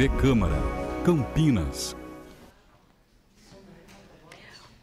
TV Câmara, Campinas.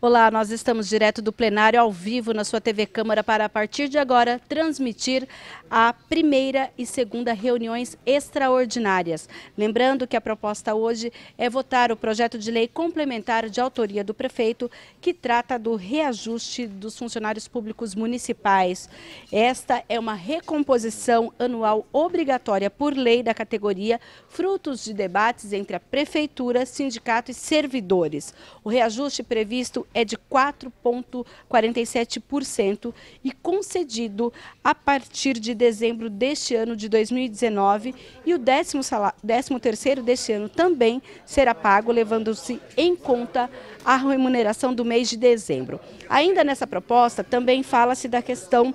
Olá, nós estamos direto do plenário ao vivo na sua TV Câmara para, a partir de agora, transmitir a primeira e segunda reuniões extraordinárias. Lembrando que a proposta hoje é votar o projeto de lei complementar de autoria do prefeito que trata do reajuste dos funcionários públicos municipais. Esta é uma recomposição anual obrigatória por lei da categoria, frutos de debates entre a prefeitura, sindicato e servidores. O reajuste previsto é de 4,47% e concedido a partir de dezembro deste ano de 2019 e o 13º deste ano também será pago, levando-se em conta a remuneração do mês de dezembro. Ainda nessa proposta também fala-se da questão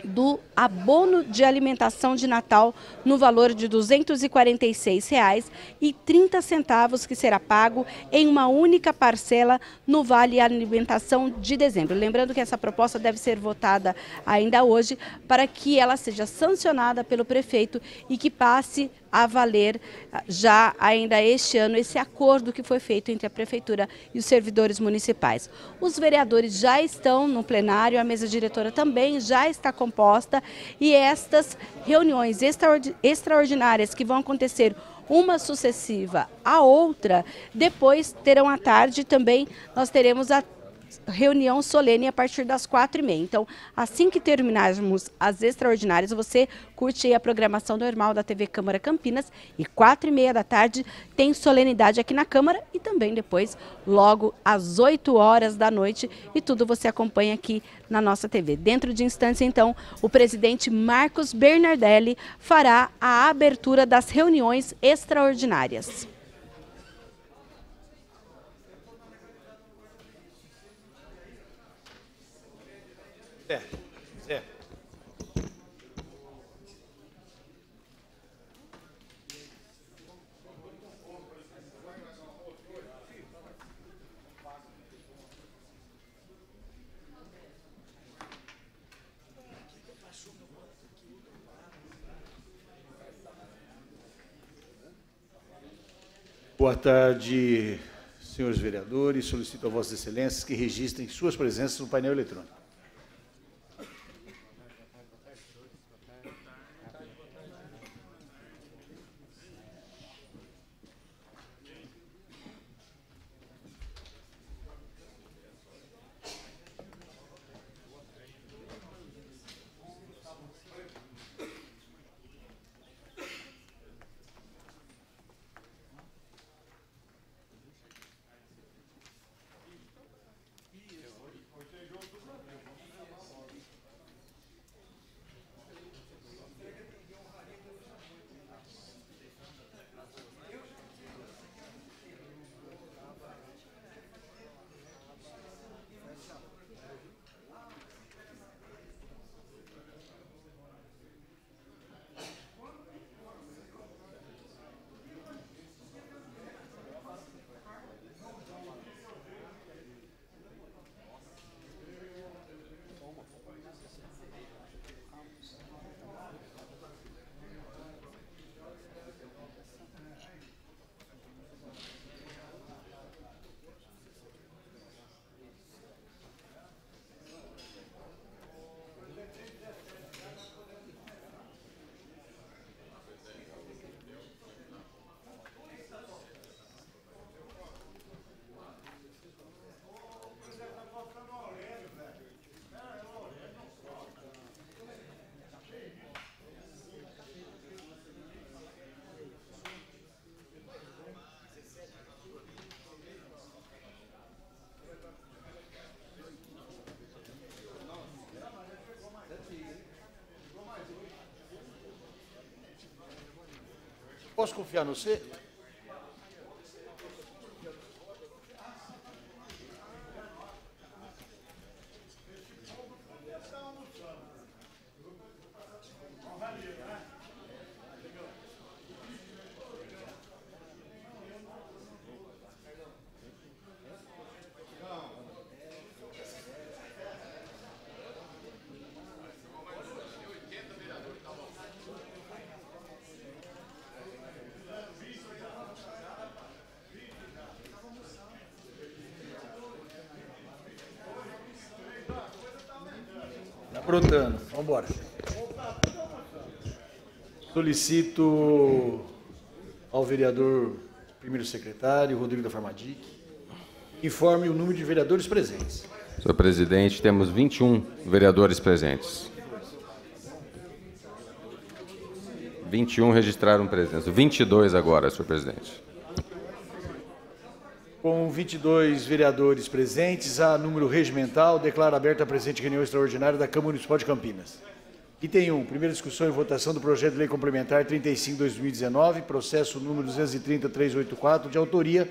do abono de alimentação de Natal no valor de R$ 246,30 que será pago em uma única parcela no Vale Alimentação de dezembro. Lembrando que essa proposta deve ser votada ainda hoje para que ela seja sancionada pelo prefeito e que passe a valer já ainda este ano esse acordo que foi feito entre a prefeitura e os servidores municipais. Os vereadores já estão no plenário, a mesa diretora também já está composta e estas reuniões extraordinárias que vão acontecer uma sucessiva à outra, depois terão à tarde também, nós teremos a reunião solene a partir das 4h30. Então, assim que terminarmos as extraordinárias, você curte aí a programação normal da TV Câmara Campinas e 4h30 da tarde tem solenidade aqui na Câmara e também depois, logo às 8 horas da noite, e tudo você acompanha aqui na nossa TV. Dentro de instantes, então, o presidente Marcos Bernardelli fará a abertura das reuniões extraordinárias. É. Boa tarde, senhores vereadores. Solicito a Vossas Excelências que registrem suas presenças no painel eletrônico. Posso confiar no você? Brotando. Vamos embora. Solicito ao vereador primeiro secretário, Rodrigo da Farmadic, informe o número de vereadores presentes. Senhor presidente, temos 21 vereadores presentes. 21 registraram presença. 22 agora, senhor presidente. Com 22 vereadores presentes, há número regimental, declaro aberta a presente reunião extraordinária da Câmara Municipal de Campinas. Item 1, primeira discussão e votação do projeto de lei complementar 35/2019, processo número 230.384, de autoria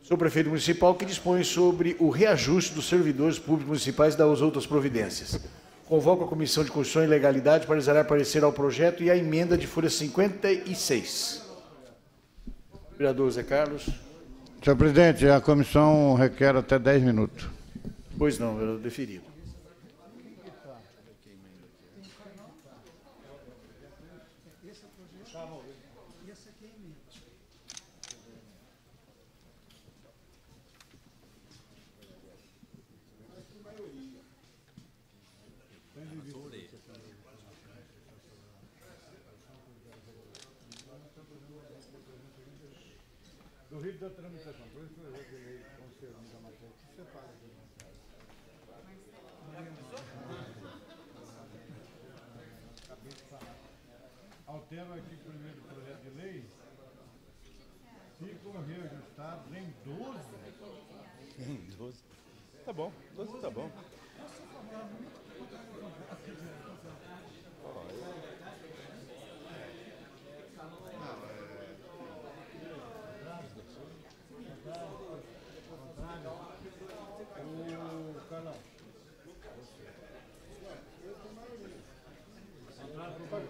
do prefeito municipal, que dispõe sobre o reajuste dos servidores públicos municipais e das outras providências. Convoco a Comissão de Constituição e Legalidade para examinar parecer ao projeto e à emenda de folha 56. Vereador Zé Carlos. Senhor presidente, a comissão requer até 10 minutos. Pois não, vereador, deferido. Do rito da tramitação, por isso que eu revelei o conselho da matéria, que separa aqui. Altera o artigo 1º do projeto de lei, ficam reajustados em 12. Em 12? Tá bom, 12 tá bom.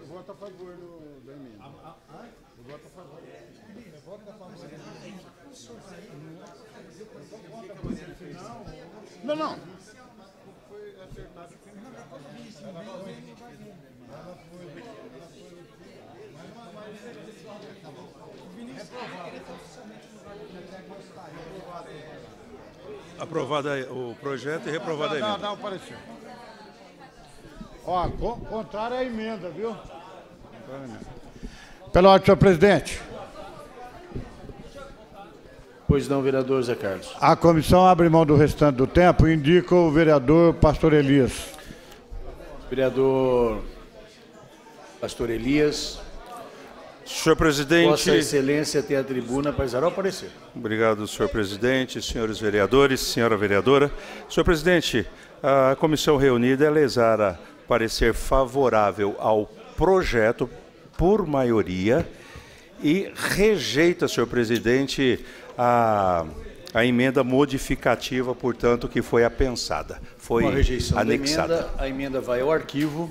Vota a favor da emenda. Vota a favor. Vota a favor. Não, não. Foi acertado. Aprovado o projeto e reprovado a emenda. Não, apareceu. Ó, contrário à emenda, viu? Pela ordem, senhor presidente. Pois não, vereador Zé Carlos. A comissão abre mão do restante do tempo e indica o vereador Pastor Elias. Vereador Pastor Elias. Senhor presidente. Vossa Excelência tem a tribuna para exarar o parecer. Obrigado, senhor presidente, senhores vereadores, senhora vereadora. Senhor presidente, a comissão reunida ela exara parecer favorável ao projeto por maioria e rejeita, senhor presidente, a emenda modificativa, portanto, que foi apensada. Foi Com a rejeição anexada. da emenda, a emenda vai ao arquivo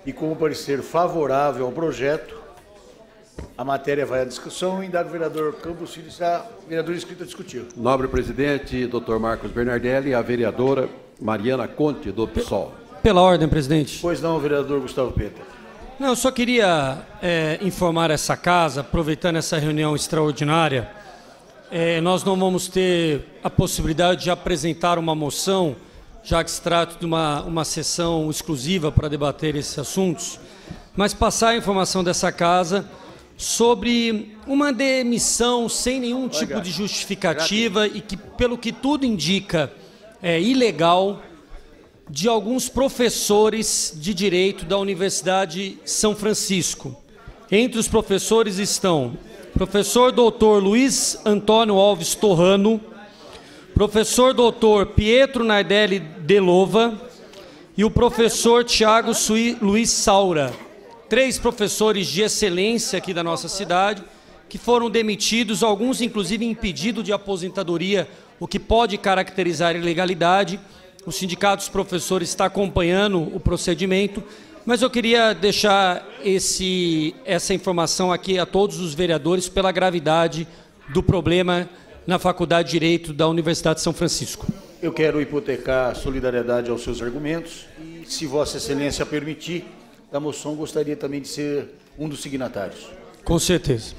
e, como parecer favorável ao projeto, a matéria vai à discussão e indago o vereador Campos Filho, está vereador inscrito a discutir. Nobre presidente, Dr. Marcos Bernardelli, e a vereadora Mariana Conte, do PSOL. Pela ordem, presidente. Pois não, vereador Gustavo Peta. Não, eu só queria informar essa casa, aproveitando essa reunião extraordinária, nós não vamos ter a possibilidade de apresentar uma moção, já que se trata de uma sessão exclusiva para debater esses assuntos, mas passar a informação dessa casa sobre uma demissão sem nenhum tipo de justificativa e que, pelo que tudo indica, é ilegal, de alguns professores de Direito da Universidade São Francisco. Entre os professores estão professor doutor Luiz Antônio Alves Torrano, professor doutor Pietro Nardelli Delova e o professor Tiago Luiz Saura. 3 professores de excelência aqui da nossa cidade, que foram demitidos, alguns inclusive em pedido de aposentadoria, o que pode caracterizar ilegalidade. O Sindicato dos Professores está acompanhando o procedimento, mas eu queria deixar essa informação aqui a todos os vereadores pela gravidade do problema na Faculdade de Direito da Universidade de São Francisco. Eu quero hipotecar solidariedade aos seus argumentos e, se Vossa Excelência permitir, da moção gostaria também de ser um dos signatários. Com certeza.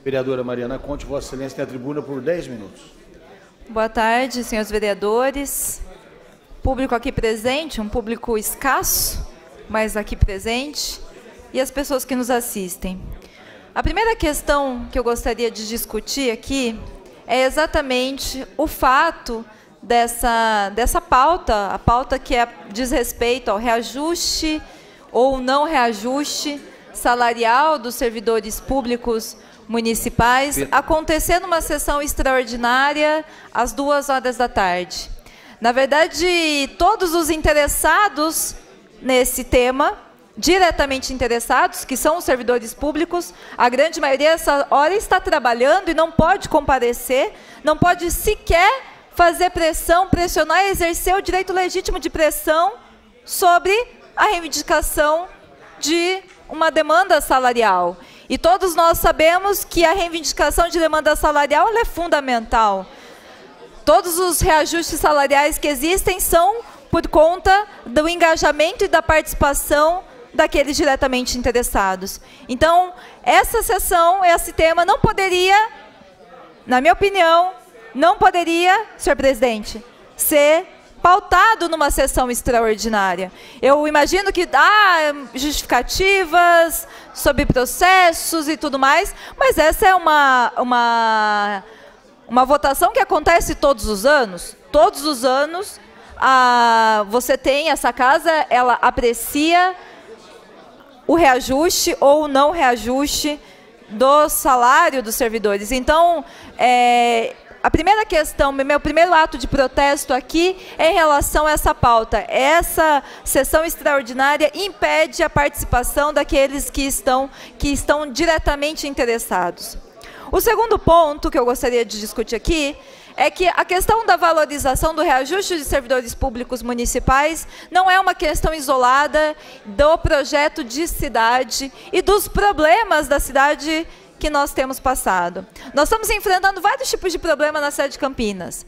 Vereadora Mariana Conte, Vossa Excelência tem a tribuna por 10 minutos. Boa tarde, senhores vereadores. Público aqui presente, um público escasso, mas aqui presente, e as pessoas que nos assistem. A primeira questão que eu gostaria de discutir aqui é exatamente o fato dessa pauta, a pauta que diz respeito ao reajuste ou não reajuste salarial dos servidores públicos municipais, acontecer numa sessão extraordinária às 2h da tarde. Na verdade, todos os interessados nesse tema, diretamente interessados, que são os servidores públicos, a grande maioria essa hora está trabalhando e não pode comparecer, não pode sequer fazer pressão, pressionar e exercer o direito legítimo de pressão sobre a reivindicação de uma demanda salarial. E todos nós sabemos que a reivindicação de demanda salarial ela é fundamental. Todos os reajustes salariais que existem são por conta do engajamento e da participação daqueles diretamente interessados. Então, essa sessão, esse tema não poderia, na minha opinião, não poderia, senhor presidente, ser pautado numa sessão extraordinária. Eu imagino que há justificativas sobre processos e tudo mais, mas essa é uma votação que acontece todos os anos. Todos os anos você tem, essa casa, ela aprecia o reajuste ou o não reajuste do salário dos servidores. Então, a primeira questão, meu primeiro ato de protesto aqui é em relação a essa pauta. Essa sessão extraordinária impede a participação daqueles que estão diretamente interessados. O segundo ponto que eu gostaria de discutir aqui é que a questão da valorização do reajuste de servidores públicos municipais não é uma questão isolada do projeto de cidade e dos problemas da cidade que nós temos passado. Nós estamos enfrentando vários tipos de problemas na cidade de Campinas.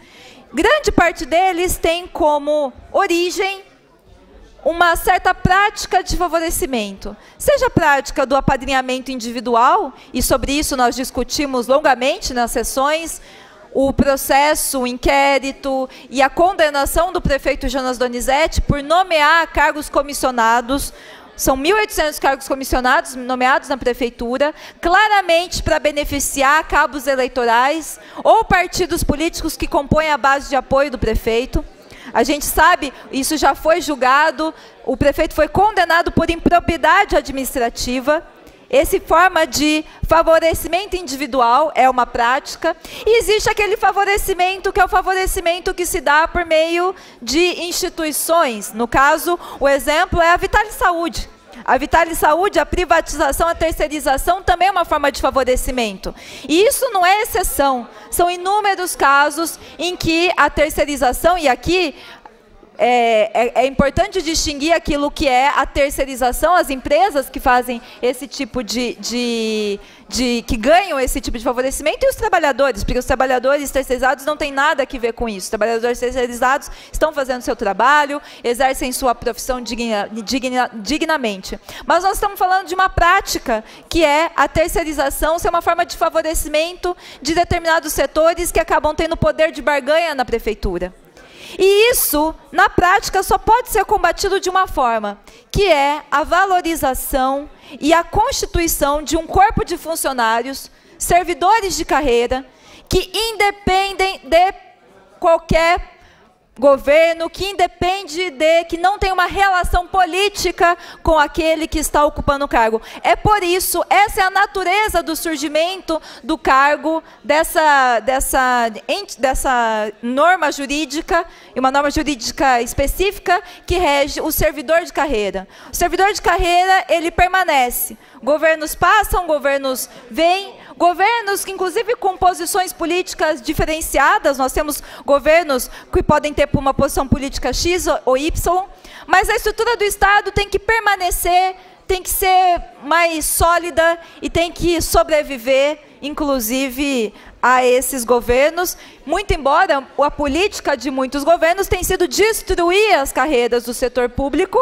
Grande parte deles tem como origem uma certa prática de favorecimento. Seja a prática do apadrinhamento individual, e sobre isso nós discutimos longamente nas sessões, o processo, o inquérito e a condenação do prefeito Jonas Donizete por nomear cargos comissionados. São 1.800 cargos comissionados nomeados na prefeitura, claramente para beneficiar cabos eleitorais ou partidos políticos que compõem a base de apoio do prefeito. A gente sabe, isso já foi julgado, o prefeito foi condenado por improbidade administrativa. Essa forma de favorecimento individual é uma prática. E existe aquele favorecimento que é o favorecimento que se dá por meio de instituições. No caso, o exemplo é a Vitale Saúde. A Vitale Saúde, a privatização, a terceirização também é uma forma de favorecimento. E isso não é exceção. São inúmeros casos em que a terceirização, e aqui é importante distinguir aquilo que é a terceirização, as empresas que fazem esse tipo que ganham esse tipo de favorecimento, e os trabalhadores, porque os trabalhadores terceirizados não têm nada a ver com isso. Os trabalhadores terceirizados estão fazendo seu trabalho, exercem sua profissão dignamente. Mas nós estamos falando de uma prática que é a terceirização ser uma forma de favorecimento de determinados setores que acabam tendo poder de barganha na prefeitura. E isso, na prática, só pode ser combatido de uma forma, que é a valorização e a constituição de um corpo de funcionários, servidores de carreira, que independem de qualquer governo, que que não tem uma relação política com aquele que está ocupando o cargo. É por isso, essa é a natureza do surgimento do cargo, dessa norma jurídica, e uma norma jurídica específica que rege o servidor de carreira. O servidor de carreira, ele permanece. Governos passam, governos vêm, governos que, inclusive, com posições políticas diferenciadas, nós temos governos que podem ter uma posição política X ou Y, mas a estrutura do Estado tem que permanecer, tem que ser mais sólida e tem que sobreviver, inclusive, a esses governos, muito embora a política de muitos governos tenha sido destruir as carreiras do setor público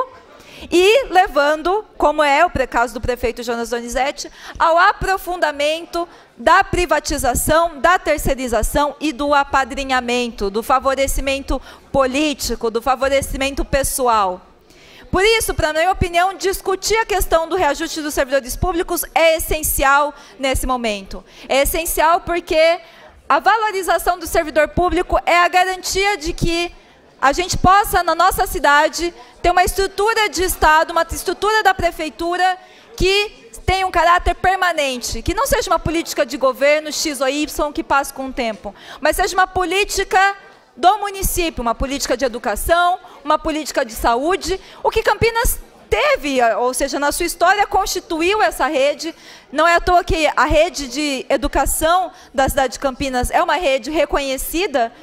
e levando, como é o caso do prefeito Jonas Donizete, ao aprofundamento da privatização, da terceirização e do apadrinhamento, do favorecimento político, do favorecimento pessoal. Por isso, para minha opinião, discutir a questão do reajuste dos servidores públicos é essencial nesse momento. É essencial porque a valorização do servidor público é a garantia de que a gente possa, na nossa cidade, ter uma estrutura de Estado, uma estrutura da prefeitura que tenha um caráter permanente, que não seja uma política de governo X ou Y que passe com o tempo, mas seja uma política do município, uma política de educação, uma política de saúde, o que Campinas teve, ou seja, na sua história constituiu essa rede. Não é à toa que a rede de educação da cidade de Campinas é uma rede reconhecida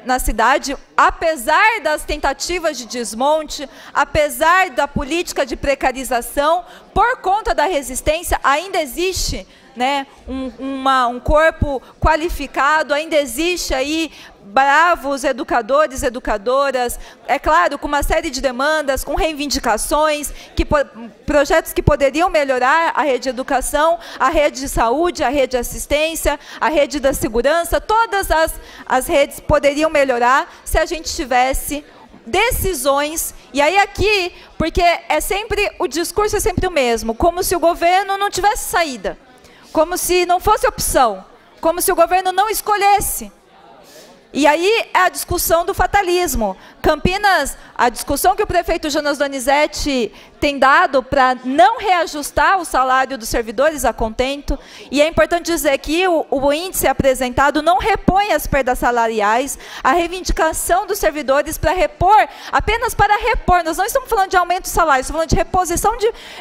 na cidade, apesar das tentativas de desmonte, apesar da política de precarização, por conta da resistência, ainda existe, né, um corpo qualificado, ainda existe aí bravos educadores, educadoras, é claro, com uma série de demandas, com reivindicações, projetos que poderiam melhorar a rede de educação, a rede de saúde, a rede de assistência, a rede da segurança, todas as redes poderiam melhorar se a gente tivesse decisões, e aí aqui, porque o discurso é sempre o mesmo, como se o governo não tivesse saída, como se não fosse opção, como se o governo não escolhesse. E aí é a discussão do fatalismo. Campinas, a discussão que o prefeito Jonas Donizete tem dado para não reajustar o salário dos servidores a contento, e é importante dizer que o índice apresentado não repõe as perdas salariais, a reivindicação dos servidores para repor, apenas para repor, nós não estamos falando de aumento de salário, estamos falando de reposição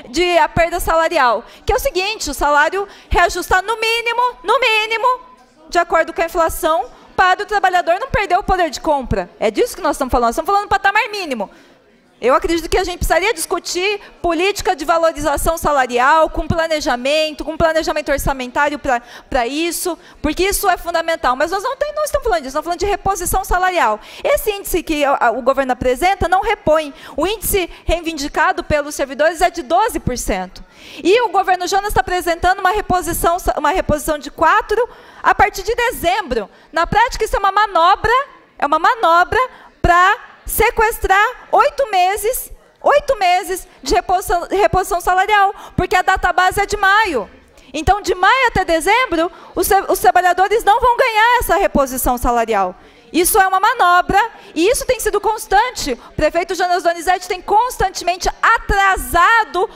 de a perda salarial, que é o seguinte, o salário reajustar no mínimo, de acordo com a inflação, para o trabalhador não perder o poder de compra. É disso que nós estamos falando do patamar mínimo. Eu acredito que a gente precisaria discutir política de valorização salarial, com planejamento orçamentário para isso, porque isso é fundamental. Mas nós não estamos falando disso, estamos falando de reposição salarial. Esse índice que o governo apresenta não repõe. O índice reivindicado pelos servidores é de 12%. E o governo Jonas está apresentando uma reposição de 4% a partir de dezembro. Na prática, isso é uma manobra para sequestrar 8 meses de reposição salarial, porque a data base é de maio. Então, de maio até dezembro, os trabalhadores não vão ganhar essa reposição salarial. Isso é uma manobra, e isso tem sido constante. O prefeito Jonas Donizete tem constantemente atrasado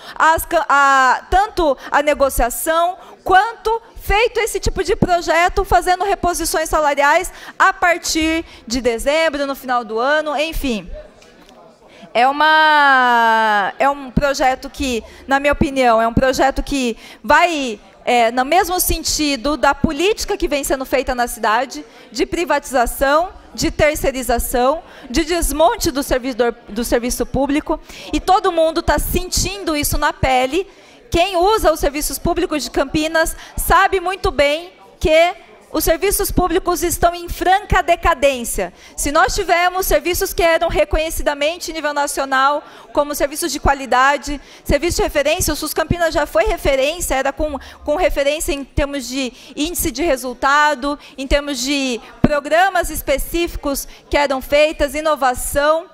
tanto a negociação, quanto feito esse tipo de projeto, fazendo reposições salariais a partir de dezembro, no final do ano, enfim. É um projeto que, na minha opinião, é um projeto que vai no mesmo sentido da política que vem sendo feita na cidade, de privatização, de terceirização, de desmonte do serviço público, e todo mundo está sentindo isso na pele. Quem usa os serviços públicos de Campinas sabe muito bem que os serviços públicos estão em franca decadência. Se nós tivermos serviços que eram reconhecidamente em nível nacional, como serviços de qualidade, serviços de referência, o SUS Campinas já foi referência, era com referência em termos de índice de resultado, em termos de programas específicos que eram feitos, inovação,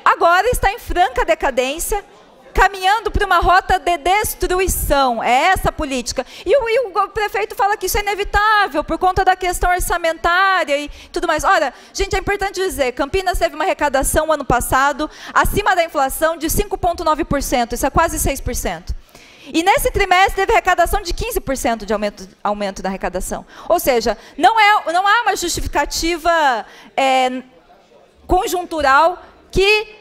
agora está em franca decadência, caminhando para uma rota de destruição. É essa a política. E o prefeito fala que isso é inevitável por conta da questão orçamentária e tudo mais. Ora, gente, é importante dizer, Campinas teve uma arrecadação ano passado acima da inflação de 5,9%, isso é quase 6%. E nesse trimestre teve arrecadação de 15% de aumento da arrecadação. Ou seja, não há uma justificativa conjuntural que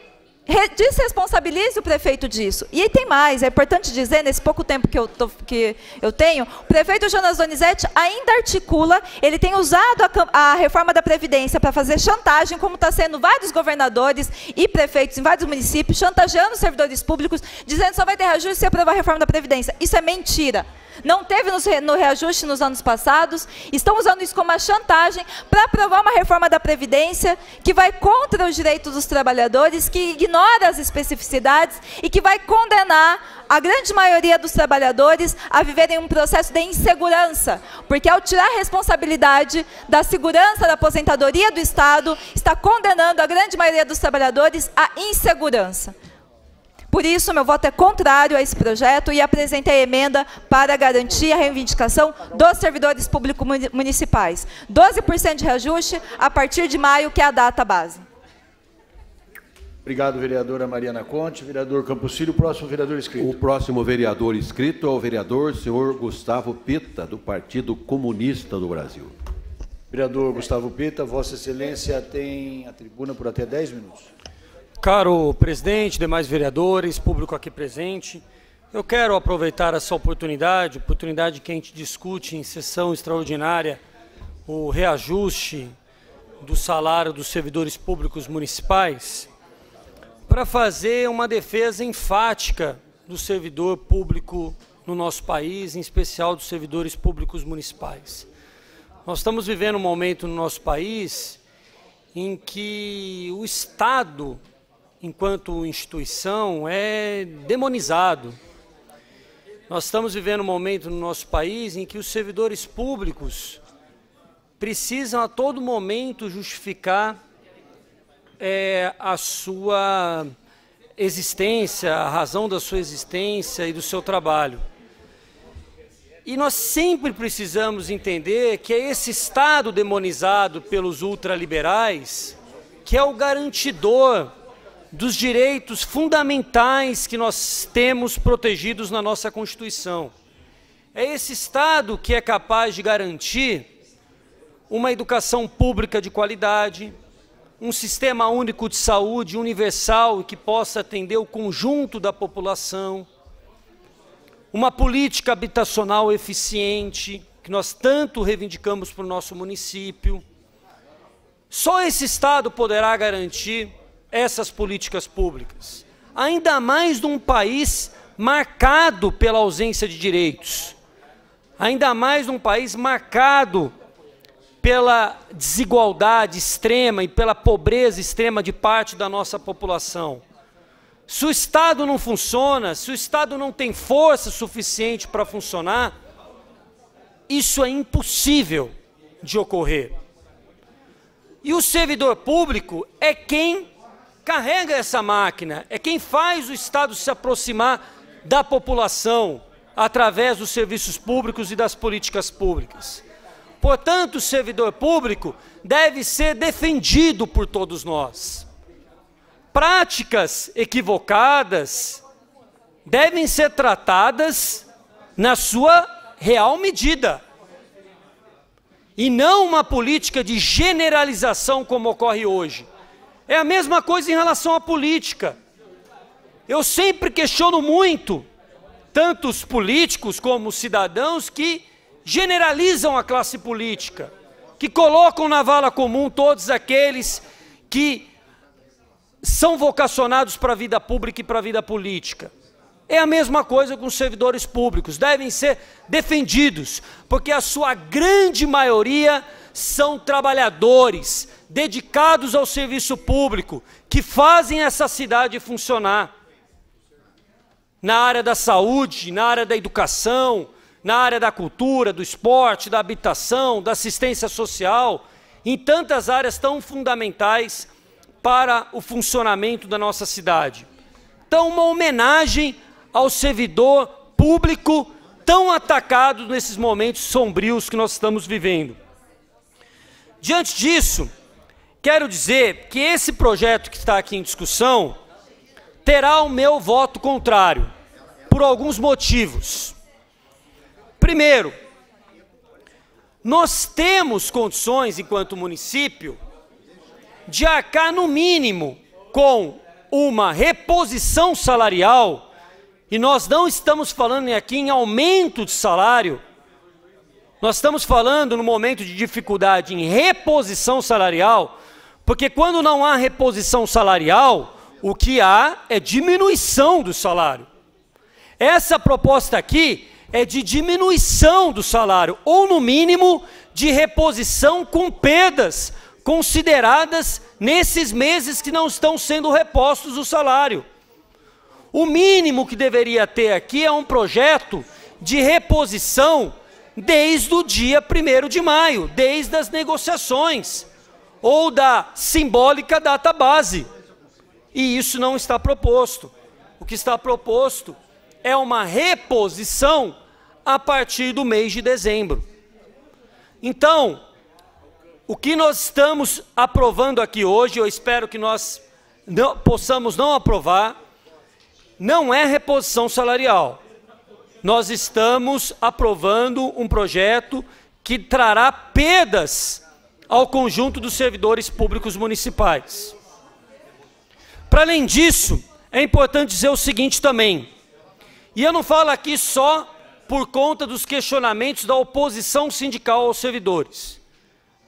desresponsabilize o prefeito disso. E tem mais, é importante dizer, nesse pouco tempo que eu tenho, o prefeito Jonas Donizete ainda articula, ele tem usado a reforma da Previdência para fazer chantagem, como está sendo vários governadores e prefeitos em vários municípios, chantageando os servidores públicos, dizendo que só vai ter reajuste se aprovar a reforma da Previdência. Isso é mentira. não teve no reajuste nos anos passados, estão usando isso como uma chantagem para aprovar uma reforma da Previdência que vai contra os direitos dos trabalhadores, que ignora as especificidades e que vai condenar a grande maioria dos trabalhadores a viverem um processo de insegurança, porque ao tirar a responsabilidade da segurança da aposentadoria do Estado, está condenando a grande maioria dos trabalhadores à insegurança. Por isso, meu voto é contrário a esse projeto e apresentei a emenda para garantir a reivindicação dos servidores públicos municipais. 12% de reajuste a partir de maio, que é a data base. Obrigado, vereadora Mariana Conte. Vereador Campos Filho, o próximo vereador inscrito. O próximo vereador inscrito é o vereador senhor Gustavo Pita, do Partido Comunista do Brasil. Vereador Gustavo Pita, Vossa Excelência tem a tribuna por até 10 minutos. Caro presidente, demais vereadores, público aqui presente, eu quero aproveitar essa oportunidade que a gente discute em sessão extraordinária o reajuste do salário dos servidores públicos municipais, para fazer uma defesa enfática do servidor público no nosso país, em especial dos servidores públicos municipais. Nós estamos vivendo um momento no nosso país em que o Estado, enquanto instituição, é demonizado. Nós estamos vivendo um momento no nosso país em que os servidores públicos precisam a todo momento justificar a sua existência, a razão da sua existência e do seu trabalho. E nós sempre precisamos entender que é esse Estado demonizado pelos ultraliberais que é o garantidor dos direitos fundamentais que nós temos protegidos na nossa Constituição. É esse Estado que é capaz de garantir uma educação pública de qualidade, um sistema único de saúde universal e que possa atender o conjunto da população, uma política habitacional eficiente, que nós tanto reivindicamos para o nosso município. Só esse Estado poderá garantir essas políticas públicas, ainda mais num país marcado pela ausência de direitos, ainda mais num país marcado pela desigualdade extrema e pela pobreza extrema de parte da nossa população. Se o Estado não funciona, se o Estado não tem força suficiente para funcionar, isso é impossível de ocorrer. E o servidor público é quem carrega essa máquina, é quem faz o Estado se aproximar da população através dos serviços públicos e das políticas públicas. Portanto, o servidor público deve ser defendido por todos nós. Práticas equivocadas devem ser tratadas na sua real medida, e não uma política de generalização como ocorre hoje. É a mesma coisa em relação à política. Eu sempre questiono muito, tanto os políticos como os cidadãos, que generalizam a classe política, que colocam na vala comum todos aqueles que são vocacionados para a vida pública e para a vida política. É a mesma coisa com os servidores públicos, devem ser defendidos, porque a sua grande maioria são trabalhadores dedicados ao serviço público, que fazem essa cidade funcionar. Na área da saúde, na área da educação, na área da cultura, do esporte, da habitação, da assistência social, em tantas áreas tão fundamentais para o funcionamento da nossa cidade. Então, uma homenagem ao servidor público tão atacado nesses momentos sombrios que nós estamos vivendo. Diante disso, quero dizer que esse projeto que está aqui em discussão terá o meu voto contrário, por alguns motivos. Primeiro, nós temos condições, enquanto município, de arcar no mínimo com uma reposição salarial, e nós não estamos falando aqui em aumento de salário, nós estamos falando no momento de dificuldade em reposição salarial, porque quando não há reposição salarial, o que há é diminuição do salário. Essa proposta aqui é de diminuição do salário, ou no mínimo de reposição com perdas consideradas nesses meses que não estão sendo repostos o salário. O mínimo que deveria ter aqui é um projeto de reposição desde o dia 1º de maio, desde as negociações, ou da simbólica data base. E isso não está proposto. O que está proposto é uma reposição a partir do mês de dezembro. Então, o que nós estamos aprovando aqui hoje, eu espero que nós possamos não aprovar, não é reposição salarial. Nós estamos aprovando um projeto que trará perdas ao conjunto dos servidores públicos municipais. Para além disso, é importante dizer o seguinte também, e eu não falo aqui só por conta dos questionamentos da oposição sindical aos servidores,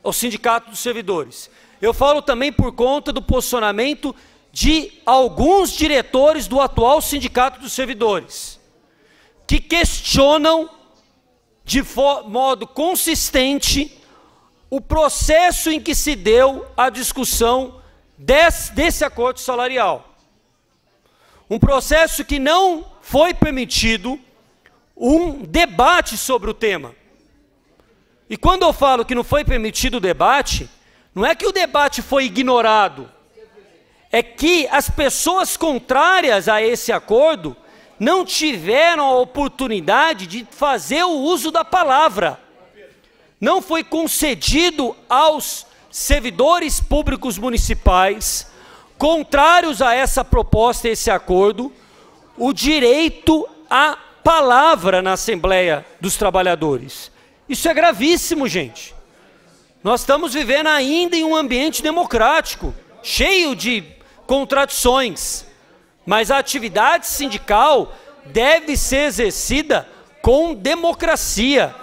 ao sindicato dos servidores. Eu falo também por conta do posicionamento de alguns diretores do atual sindicato dos servidores, que questionam de modo consistente o processo em que se deu a discussão desse acordo salarial. Um processo que não foi permitido um debate sobre o tema. E quando eu falo que não foi permitido o debate, não é que o debate foi ignorado, é que as pessoas contrárias a esse acordo não tiveram a oportunidade de fazer o uso da palavra. Não foi concedido aos servidores públicos municipais, contrários a essa proposta e esse acordo, o direito à palavra na Assembleia dos Trabalhadores. Isso é gravíssimo, gente. Nós estamos vivendo ainda em um ambiente democrático, cheio de contradições, mas a atividade sindical deve ser exercida com democracia,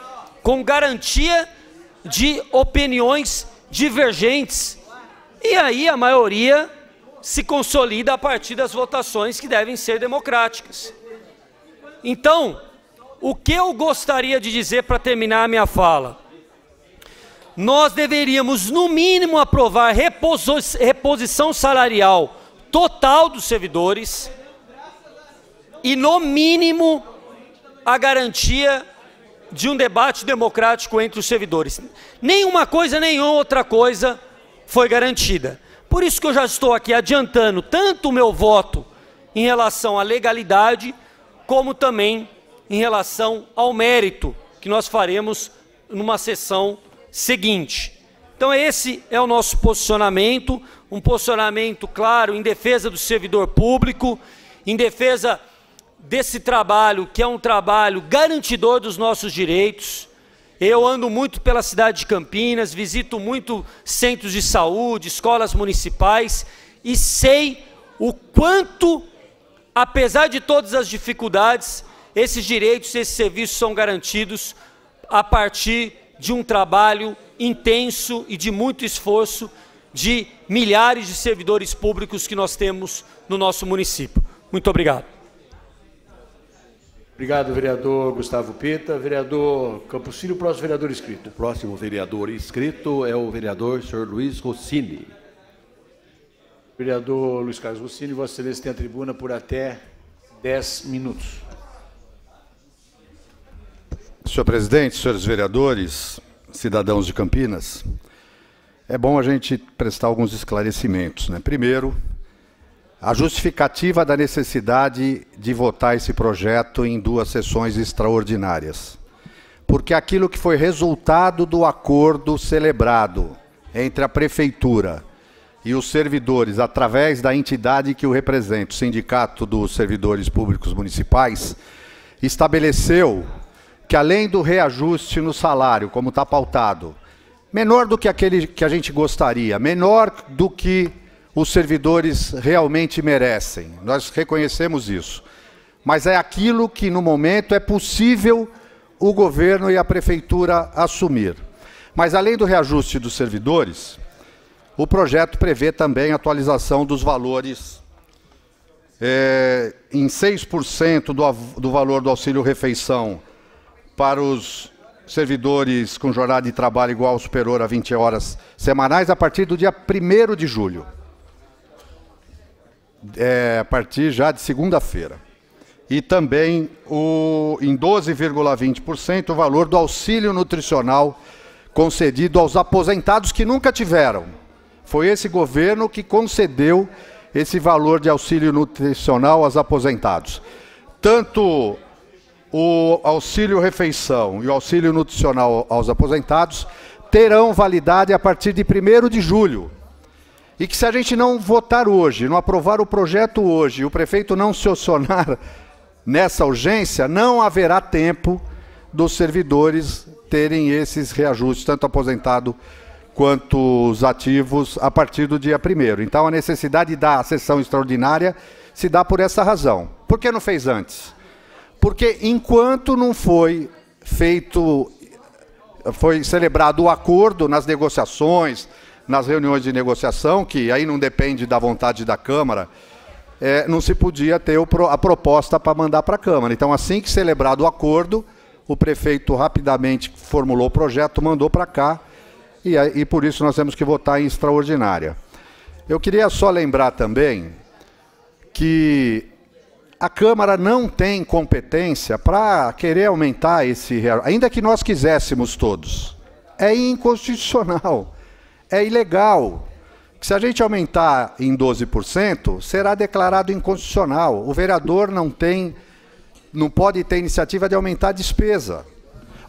com garantia de opiniões divergentes. E aí a maioria se consolida a partir das votações que devem ser democráticas. Então, o que eu gostaria de dizer para terminar a minha fala? Nós deveríamos, no mínimo, aprovar reposição salarial total dos servidores e, no mínimo, a garantia de um debate democrático entre os servidores. Nenhuma coisa, nenhuma outra coisa foi garantida. Por isso que eu já estou aqui adiantando tanto o meu voto em relação à legalidade, como também em relação ao mérito, que nós faremos numa sessão seguinte. Então esse é o nosso posicionamento, um posicionamento claro em defesa do servidor público, em defesa desse trabalho, que é um trabalho garantidor dos nossos direitos. Eu ando muito pela cidade de Campinas, visito muito centros de saúde, escolas municipais, e sei o quanto, apesar de todas as dificuldades, esses direitos, esses serviços são garantidos a partir de um trabalho intenso e de muito esforço de milhares de servidores públicos que nós temos no nosso município. Muito obrigado. Obrigado, vereador Gustavo Pita. Vereador Campos Filho, o próximo vereador inscrito. O próximo vereador inscrito é o vereador senhor Luiz Rossini. Vereador Luiz Carlos Rossini, Vossa Excelência tem a tribuna por até 10 minutos. Senhor presidente, senhores vereadores, cidadãos de Campinas, é bom a gente prestar alguns esclarecimentos, né? Primeiro, a justificativa da necessidade de votar esse projeto em 2 sessões extraordinárias. Porque aquilo que foi resultado do acordo celebrado entre a Prefeitura e os servidores, através da entidade que o representa, o Sindicato dos Servidores Públicos Municipais, estabeleceu que, além do reajuste no salário, como está pautado, menor do que aquele que a gente gostaria, menor do que os servidores realmente merecem. Nós reconhecemos isso. Mas é aquilo que, no momento, é possível o governo e a prefeitura assumir. Mas, além do reajuste dos servidores, o projeto prevê também a atualização dos valores em 6% do valor do auxílio-refeição para os servidores com jornada de trabalho igual ou superior a 20 horas semanais a partir do dia 1º de julho. A partir já de segunda-feira. E também em 12,20% o valor do auxílio nutricional concedido aos aposentados que nunca tiveram. Foi esse governo que concedeu esse valor de auxílio nutricional aos aposentados. Tanto o auxílio refeição e o auxílio nutricional aos aposentados terão validade a partir de 1º de julho. E que se a gente não votar hoje, não aprovar o projeto hoje, o prefeito não se acionar nessa urgência, não haverá tempo dos servidores terem esses reajustes, tanto aposentado quanto os ativos, a partir do dia 1º. Então a necessidade da sessão extraordinária se dá por essa razão. Por que não fez antes? Porque enquanto não foi celebrado o acordo nas negociações, nas reuniões de negociação, que aí não depende da vontade da Câmara, não se podia ter a proposta para mandar para a Câmara. Então, assim que celebrado o acordo, o prefeito rapidamente formulou o projeto, mandou para cá, e por isso nós temos que votar em extraordinária. Eu queria só lembrar também que a Câmara não tem competência para querer aumentar esse real, ainda que nós quiséssemos todos. É inconstitucional, é ilegal. Se a gente aumentar em 12%, será declarado inconstitucional. O vereador não pode ter iniciativa de aumentar a despesa.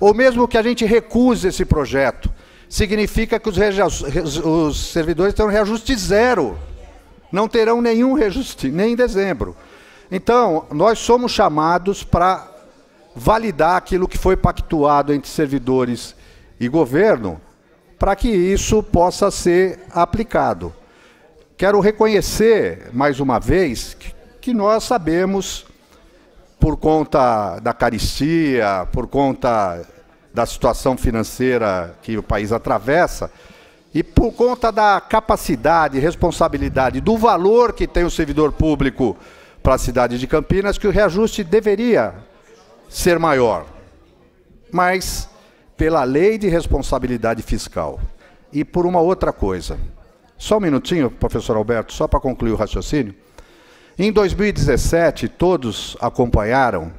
Ou mesmo que a gente recuse esse projeto, significa que os servidores terão reajuste zero. Não terão nenhum reajuste, nem em dezembro. Então, nós somos chamados para validar aquilo que foi pactuado entre servidores e governo, para que isso possa ser aplicado. Quero reconhecer, mais uma vez, que nós sabemos, por conta da carestia, por conta da situação financeira que o país atravessa, e por conta da capacidade, responsabilidade, do valor que tem o servidor público para a cidade de Campinas, que o reajuste deveria ser maior. Mas, pela lei de responsabilidade fiscal e por uma outra coisa. Só um minutinho, professor Alberto, só para concluir o raciocínio. Em 2017, todos acompanharam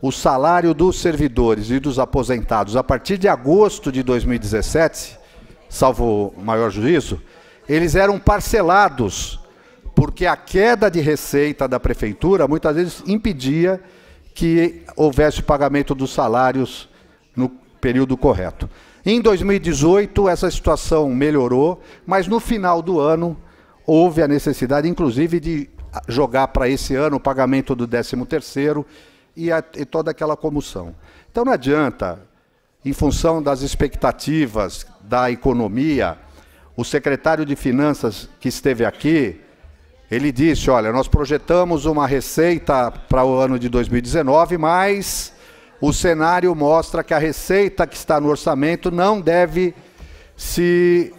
o salário dos servidores e dos aposentados. A partir de agosto de 2017, salvo maior juízo, eles eram parcelados, porque a queda de receita da prefeitura muitas vezes impedia que houvesse o pagamento dos salários no período correto. Em 2018, essa situação melhorou, mas no final do ano houve a necessidade, inclusive, de jogar para esse ano o pagamento do 13º e toda aquela comoção. Então não adianta, em função das expectativas da economia, o secretário de Finanças que esteve aqui, ele disse, olha, nós projetamos uma receita para o ano de 2019, mas o cenário mostra que a receita que está no orçamento não deve se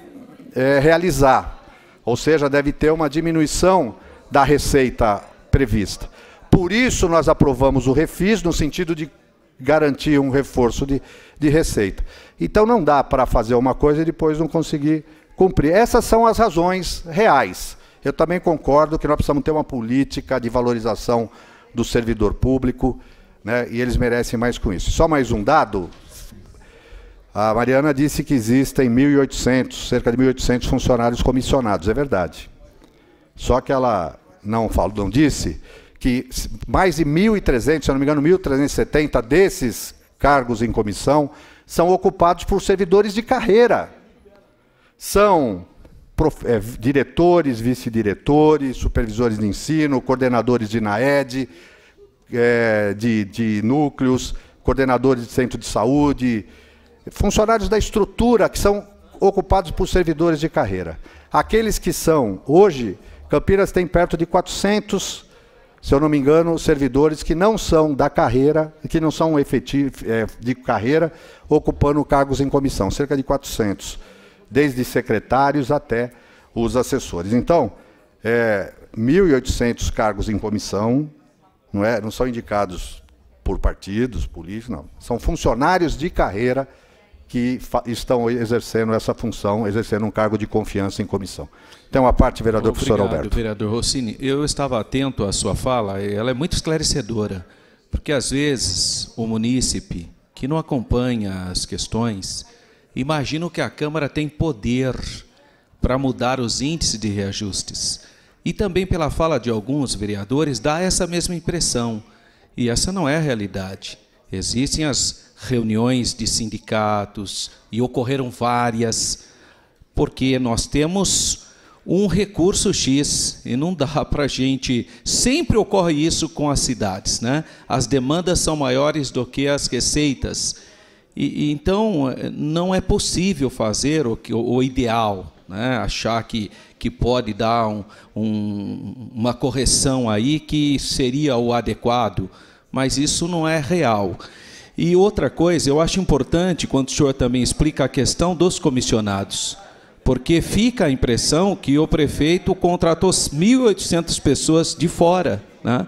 realizar. Ou seja, deve ter uma diminuição da receita prevista. Por isso nós aprovamos o refis, no sentido de garantir um reforço de receita. Então não dá para fazer uma coisa e depois não conseguir cumprir. Essas são as razões reais. Eu também concordo que nós precisamos ter uma política de valorização do servidor público, né, e eles merecem mais com isso. Só mais um dado. A Mariana disse que existem 1.800, cerca de 1.800 funcionários comissionados. É verdade. Só que ela não disse que mais de 1.300, se eu não me engano, 1.370 desses cargos em comissão são ocupados por servidores de carreira. São diretores, vice-diretores, supervisores de ensino, coordenadores de NAED, de núcleos, coordenadores de centro de saúde, funcionários da estrutura que são ocupados por servidores de carreira. Aqueles que são, hoje, Campinas tem perto de 400, se eu não me engano, servidores que não são da carreira, que não são efetivos de carreira, ocupando cargos em comissão, cerca de 400, desde secretários até os assessores. Então, 1.800 cargos em comissão, não são indicados por partidos políticos, não. São funcionários de carreira que estão exercendo essa função, exercendo um cargo de confiança em comissão. Então, a parte, vereador professor Alberto. Vereador Rossini, eu estava atento à sua fala, e ela é muito esclarecedora, porque às vezes o munícipe que não acompanha as questões imagina que a Câmara tem poder para mudar os índices de reajustes. E também pela fala de alguns vereadores dá essa mesma impressão, e essa não é a realidade. Existem as reuniões de sindicatos, e ocorreram várias, porque nós temos um recurso X, e não dá para a gente... Sempre ocorre isso com as cidades, né? As demandas são maiores do que as receitas. Então, não é possível fazer o ideal, né? Achar que pode dar uma correção aí que seria o adequado, mas isso não é real. E outra coisa, eu acho importante, quando o senhor também explica a questão dos comissionados, porque fica a impressão que o prefeito contratou 1.800 pessoas de fora, né?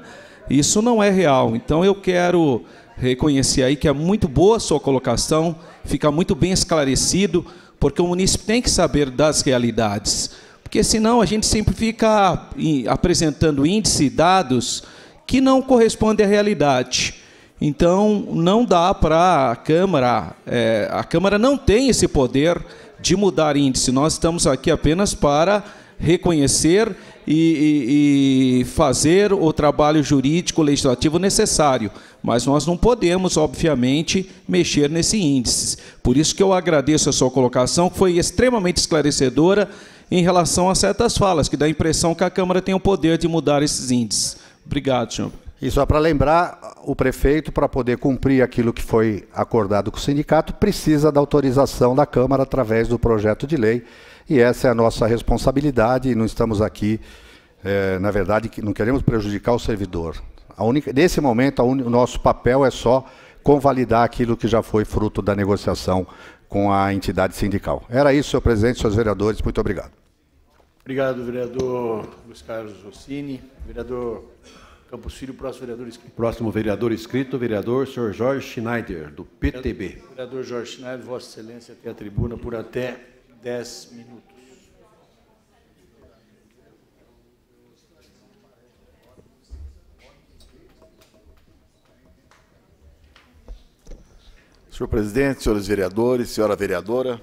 Isso não é real. Então, eu quero reconhecer aí que é muito boa a sua colocação, fica muito bem esclarecido, porque o município tem que saber das realidades, porque senão a gente sempre fica apresentando índice, dados que não correspondem à realidade. Então, não dá para a Câmara não tem esse poder de mudar índice. Nós estamos aqui apenas para reconhecer e fazer o trabalho jurídico legislativo necessário, mas nós não podemos, obviamente, mexer nesse índice. Por isso que eu agradeço a sua colocação, que foi extremamente esclarecedora em relação a certas falas, que dá a impressão que a Câmara tem o poder de mudar esses índices. Obrigado, senhor. E só para lembrar, o prefeito, para poder cumprir aquilo que foi acordado com o sindicato, precisa da autorização da Câmara através do projeto de lei, e essa é a nossa responsabilidade, e não estamos aqui, na verdade, não queremos prejudicar o servidor. Nesse momento, o nosso papel é só convalidar aquilo que já foi fruto da negociação com a entidade sindical. Era isso, senhor presidente, senhores vereadores, muito obrigado. Obrigado, vereador Luiz Carlos Rossini. Vereador Campos Filho, próximo vereador inscrito. Próximo vereador inscrito, vereador senhor Jorge Schneider, do PTB. Vereador Jorge Schneider, Vossa Excelência tem a tribuna por até 10 minutos. Senhor presidente, senhores vereadores, senhora vereadora,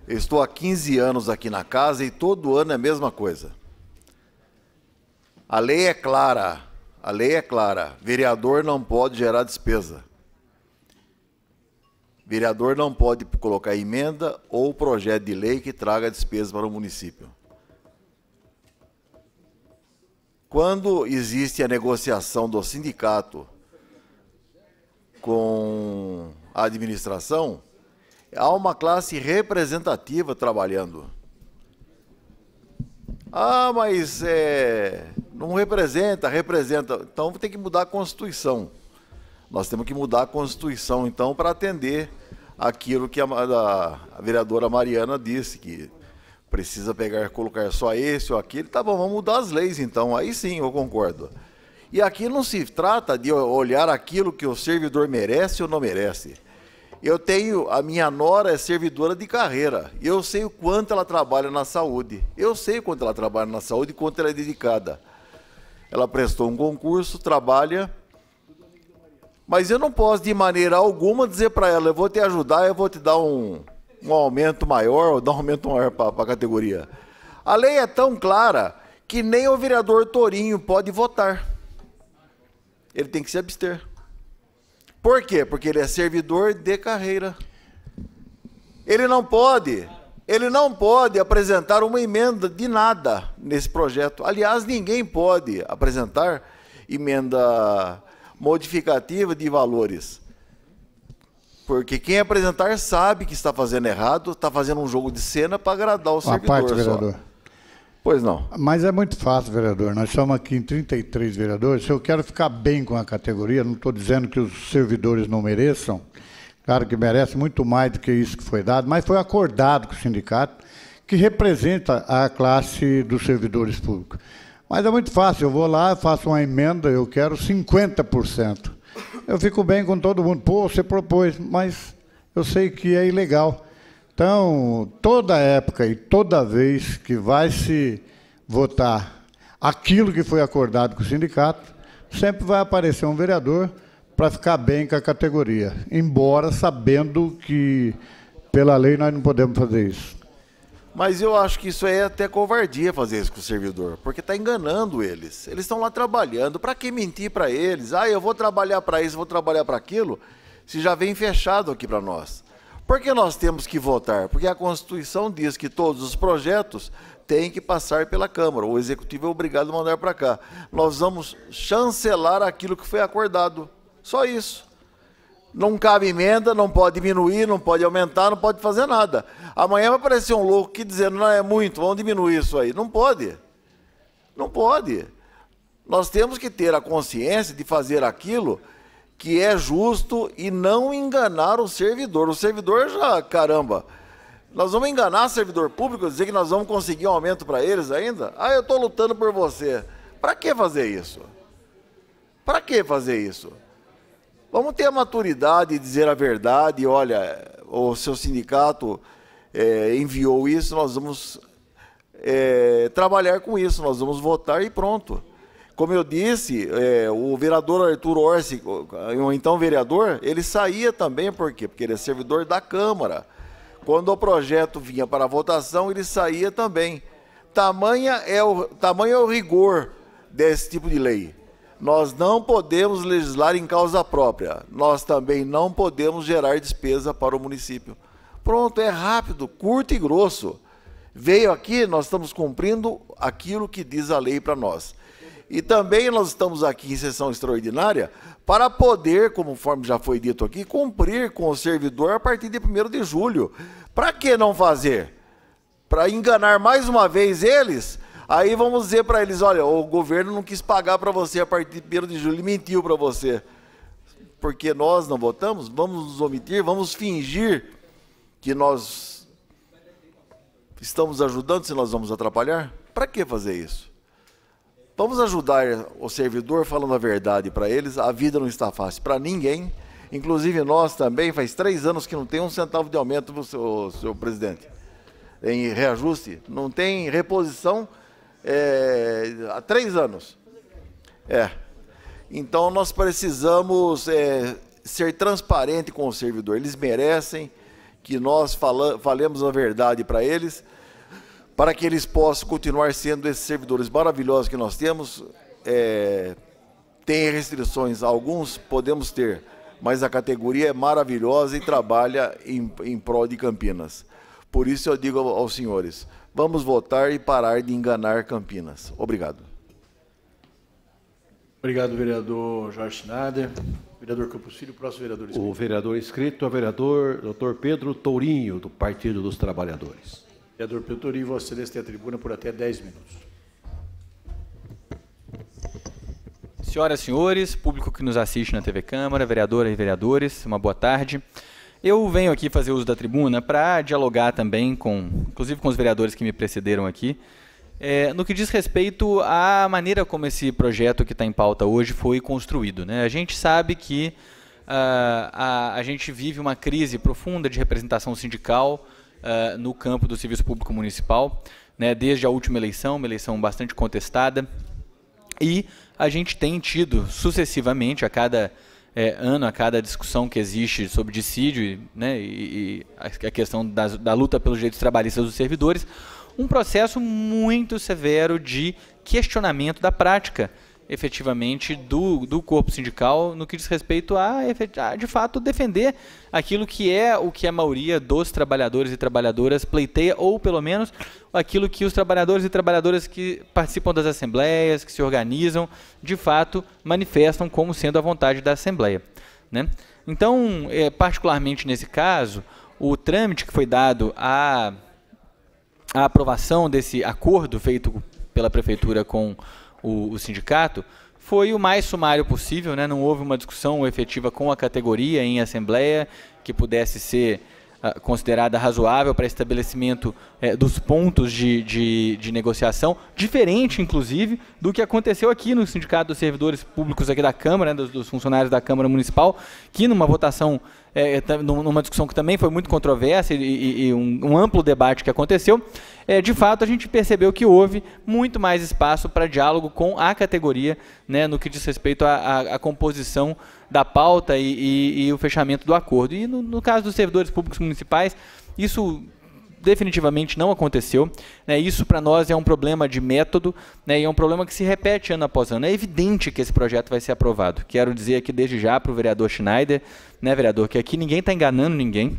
eu estou há 15 anos aqui na casa e todo ano é a mesma coisa. A lei é clara, vereador não pode gerar despesa. Vereador não pode colocar emenda ou projeto de lei que traga despesa para o município. Quando existe a negociação do sindicato com a administração, há uma classe representativa trabalhando. Ah, mas não representa. Então tem que mudar a Constituição. Nós temos que mudar a Constituição, então, para atender aquilo que a vereadora Mariana disse, que precisa colocar só esse ou aquele. Tá bom, vamos mudar as leis, então. Aí sim, eu concordo. E aqui não se trata de olhar aquilo que o servidor merece ou não merece. A minha nora é servidora de carreira. Eu sei o quanto ela trabalha na saúde. E quanto ela é dedicada. Ela prestou um concurso, trabalha. Mas eu não posso, de maneira alguma, dizer para ela, eu vou te ajudar, eu vou te dar um aumento maior, ou dar um aumento maior para a categoria. A lei é tão clara que nem o vereador Torinho pode votar. Ele tem que se abster. Por quê? Porque ele é servidor de carreira. Ele não pode apresentar uma emenda de nada nesse projeto. Aliás, ninguém pode apresentar emenda modificativa de valores. Porque quem apresentar sabe que está fazendo errado, está fazendo um jogo de cena para agradar o servidor. Parte, vereador. Pois não. Mas é muito fácil, vereador. Nós estamos aqui em 33 vereadores. Se eu quero ficar bem com a categoria, não estou dizendo que os servidores não mereçam. Claro que merece muito mais do que isso que foi dado, mas foi acordado com o sindicato, que representa a classe dos servidores públicos. Mas é muito fácil. Eu vou lá, faço uma emenda, eu quero 50%. eu fico bem com todo mundo. Pô, você propôs, mas eu sei que é ilegal. Então, toda época e toda vez que vai se votar aquilo que foi acordado com o sindicato, sempre vai aparecer um vereador para ficar bem com a categoria, embora sabendo que, pela lei, nós não podemos fazer isso. Mas eu acho que isso é até covardia fazer isso com o servidor, porque está enganando eles. Eles estão lá trabalhando. Para que mentir para eles? Ah, eu vou trabalhar para isso, vou trabalhar para aquilo, se já vem fechado aqui para nós. Por que nós temos que votar? Porque a Constituição diz que todos os projetos têm que passar pela Câmara. O Executivo é obrigado a mandar para cá. Nós vamos chancelar aquilo que foi acordado. Só isso. Não cabe emenda, não pode diminuir, não pode aumentar, não pode fazer nada. Amanhã vai aparecer um louco aqui dizendo, não é muito, vamos diminuir isso aí. Não pode. Não pode. Nós temos que ter a consciência de fazer aquilo que é justo e não enganar o servidor. O servidor já, caramba, nós vamos enganar o servidor público, dizer que nós vamos conseguir um aumento para eles ainda? Ah, eu estou lutando por você. Para que fazer isso? Para que fazer isso? Vamos ter a maturidade de dizer a verdade. Olha, o seu sindicato enviou isso, nós vamos trabalhar com isso, nós vamos votar e pronto. Como eu disse, o vereador Arthur Orsi, o então vereador, ele saía também, por quê? Porque ele é servidor da Câmara. Quando o projeto vinha para a votação, ele saía também. Tamanho é o rigor desse tipo de lei. Nós não podemos legislar em causa própria. Nós também não podemos gerar despesa para o município. Pronto, é rápido, curto e grosso. Veio aqui, nós estamos cumprindo aquilo que diz a lei para nós. E também nós estamos aqui em sessão extraordinária para poder, conforme já foi dito aqui, cumprir com o servidor a partir de 1º de julho. Para que não fazer? Para enganar mais uma vez eles? Aí vamos dizer para eles, olha, o governo não quis pagar para você a partir de 1º de julho, ele mentiu para você. Porque nós não votamos? Vamos nos omitir, vamos fingir que nós estamos ajudando, se nós vamos atrapalhar? Para que fazer isso? Vamos ajudar o servidor falando a verdade para eles. A vida não está fácil para ninguém, inclusive nós também. Faz 3 anos que não tem 1 centavo de aumento, senhor presidente, em reajuste. Não tem reposição há 3 anos. Então nós precisamos ser transparente com o servidor. Eles merecem que nós falemos a verdade para eles, para que eles possam continuar sendo esses servidores maravilhosos que nós temos. Tem restrições, alguns podemos ter, mas a categoria é maravilhosa e trabalha em prol de Campinas. Por isso eu digo aos senhores, vamos votar e parar de enganar Campinas. Obrigado. Obrigado, vereador Jorge Schneider. Vereador Campos Filho, próximo vereador inscrito. O vereador inscrito é o vereador Dr. Pedro Tourinho, do Partido dos Trabalhadores. Vereador Pedro Tourinho, Vossa Excelência tem a tribuna por até 10 minutos. Senhoras e senhores, público que nos assiste na TV Câmara, vereadoras e vereadores, uma boa tarde. Eu venho aqui fazer uso da tribuna para dialogar também, inclusive com os vereadores que me precederam aqui, no que diz respeito à maneira como esse projeto que está em pauta hoje foi construído, né? A gente sabe que a gente vive uma crise profunda de representação sindical no campo do serviço público municipal, né? Desde a última eleição, uma eleição bastante contestada, e a gente tem tido sucessivamente, a cada ano, a cada discussão que existe sobre dissídio, né, e a questão da luta pelos direitos trabalhistas dos servidores, um processo muito severo de questionamento da prática, efetivamente, do corpo sindical no que diz respeito a de fato, defender aquilo que a maioria dos trabalhadores e trabalhadoras pleiteia, ou, pelo menos, aquilo que os trabalhadores e trabalhadoras que participam das assembleias, que se organizam, de fato, manifestam como sendo a vontade da Assembleia, né? Então, particularmente nesse caso, o trâmite que foi dado à aprovação desse acordo feito pela Prefeitura com o sindicato foi o mais sumário possível, né? Não houve uma discussão efetiva com a categoria em assembleia que pudesse ser considerada razoável para estabelecimento dos pontos de negociação, diferente, inclusive, do que aconteceu aqui no Sindicato dos Servidores Públicos aqui da Câmara, né, dos funcionários da Câmara Municipal, que numa votação, numa discussão que também foi muito controversa e um amplo debate que aconteceu, de fato a gente percebeu que houve muito mais espaço para diálogo com a categoria, né, no que diz respeito à composição da pauta e o fechamento do acordo. E no caso dos servidores públicos municipais, isso definitivamente não aconteceu, né? Isso para nós é um problema de método, né? E é um problema que se repete ano após ano. É evidente que esse projeto vai ser aprovado. Quero dizer aqui desde já para o vereador Schneider, né, vereador, que aqui ninguém está enganando ninguém.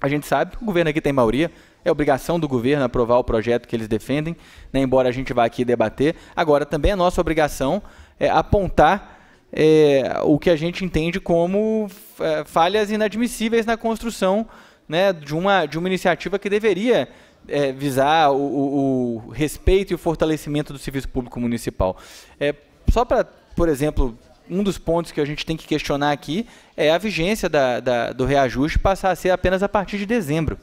A gente sabe que o governo aqui tem maioria, é obrigação do governo aprovar o projeto que eles defendem, né, embora a gente vá aqui debater. Agora, também é nossa obrigação apontar o que a gente entende como falhas inadmissíveis na construção, né, de uma iniciativa que deveria visar o respeito e o fortalecimento do serviço público municipal. Só para, por exemplo, um dos pontos que a gente tem que questionar aqui é a vigência do reajuste passar a ser apenas a partir de dezembro.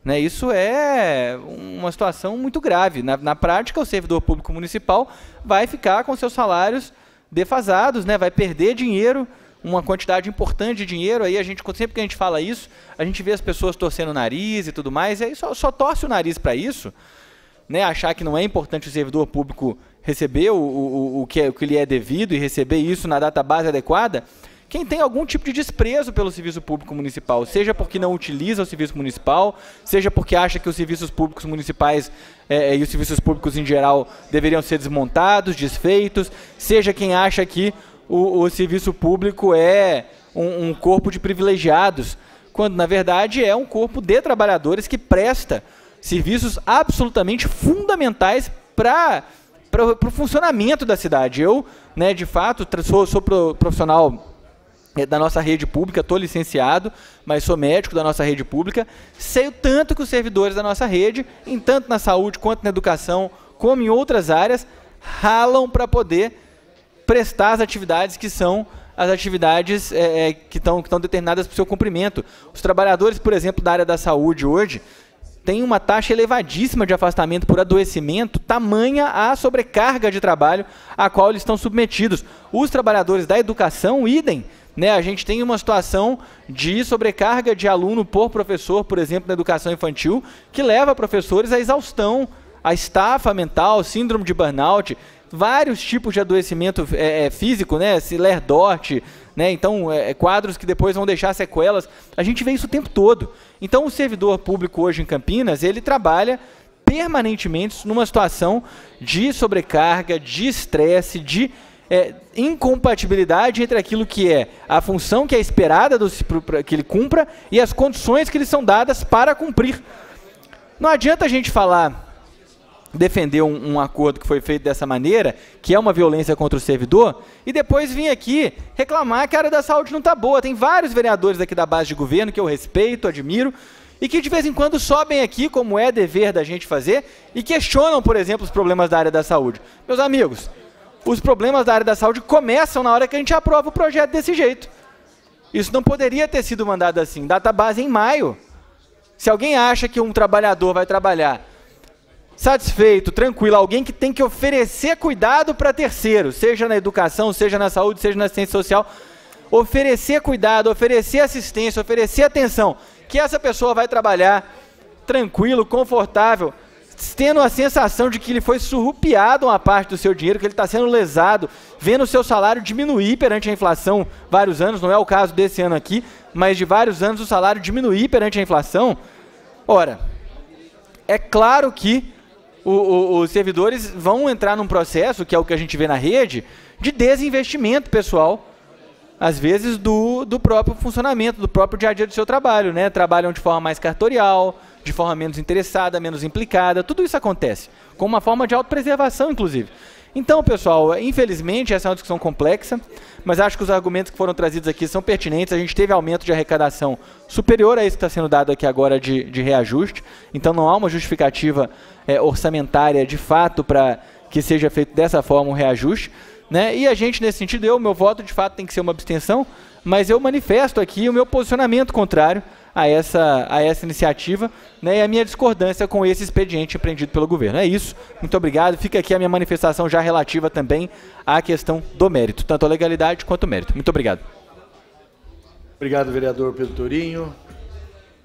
Né, isso é uma situação muito grave. Na prática, o servidor público municipal vai ficar com seus salários defasados, né, vai perder dinheiro, uma quantidade importante de dinheiro. Aí sempre que a gente fala isso, a gente vê as pessoas torcendo o nariz e tudo mais, e aí só torce o nariz para isso, né, achar que não é importante o servidor público receber o que lhe é devido e receber isso na database adequada, quem tem algum tipo de desprezo pelo serviço público municipal, seja porque não utiliza o serviço municipal, seja porque acha que os serviços públicos municipais e os serviços públicos em geral deveriam ser desmontados, desfeitos, seja quem acha que o serviço público é um corpo de privilegiados, quando na verdade é um corpo de trabalhadores que presta serviços absolutamente fundamentais para o funcionamento da cidade. Eu, né, de fato, sou profissional da nossa rede pública, estou licenciado, mas sou médico da nossa rede pública, sei o tanto que os servidores da nossa rede, tanto na saúde quanto na educação, como em outras áreas, ralam para poder prestar as atividades que são as atividades que estão determinadas para o seu cumprimento. Os trabalhadores, por exemplo, da área da saúde hoje, têm uma taxa elevadíssima de afastamento por adoecimento, tamanha a sobrecarga de trabalho a qual eles estão submetidos. Os trabalhadores da educação, idem, né, a gente tem uma situação de sobrecarga de aluno por professor, por exemplo, na educação infantil, que leva professores à exaustão, à estafa mental, síndrome de burnout, vários tipos de adoecimento físico, né, Lerdort, né, então quadros que depois vão deixar sequelas. A gente vê isso o tempo todo. Então o servidor público hoje em Campinas, ele trabalha permanentemente numa situação de sobrecarga, de estresse, de incompatibilidade entre aquilo que é a função que é esperada que ele cumpra e as condições que lhe são dadas para cumprir. Não adianta a gente defender um acordo que foi feito dessa maneira, que é uma violência contra o servidor, e depois vir aqui reclamar que a área da saúde não está boa. Tem vários vereadores aqui da base de governo que eu respeito, admiro, e que de vez em quando sobem aqui, como é dever da gente fazer, e questionam, por exemplo, os problemas da área da saúde. Meus amigos, os problemas da área da saúde começam na hora que a gente aprova o projeto desse jeito. Isso não poderia ter sido mandado assim. Database em maio. Se alguém acha que um trabalhador vai trabalhar satisfeito, tranquilo, alguém que tem que oferecer cuidado para terceiros, seja na educação, seja na saúde, seja na assistência social, oferecer cuidado, oferecer assistência, oferecer atenção, que essa pessoa vai trabalhar tranquilo, confortável, tendo a sensação de que ele foi surrupiado uma parte do seu dinheiro, que ele está sendo lesado, vendo o seu salário diminuir perante a inflação vários anos, não é o caso desse ano aqui, mas de vários anos o salário diminuir perante a inflação. Ora, é claro que os servidores vão entrar num processo, que é o que a gente vê na rede, de desinvestimento pessoal, às vezes do próprio funcionamento, do próprio dia a dia do seu trabalho, né? Trabalham de forma mais cartorial, de forma menos interessada, menos implicada, tudo isso acontece, com uma forma de autopreservação, inclusive. Então, pessoal, infelizmente, essa é uma discussão complexa, mas acho que os argumentos que foram trazidos aqui são pertinentes. A gente teve aumento de arrecadação superior a isso que está sendo dado aqui agora de reajuste, então não há uma justificativa orçamentária, de fato, para que seja feito dessa forma um reajuste, né? E a gente, nesse sentido, meu voto, de fato, tem que ser uma abstenção, mas eu manifesto aqui o meu posicionamento contrário a essa iniciativa, né, e a minha discordância com esse expediente empreendido pelo governo. É isso, muito obrigado. Fica aqui a minha manifestação já relativa também à questão do mérito, tanto a legalidade quanto o mérito. Muito obrigado. Obrigado, vereador Pedro Torinho.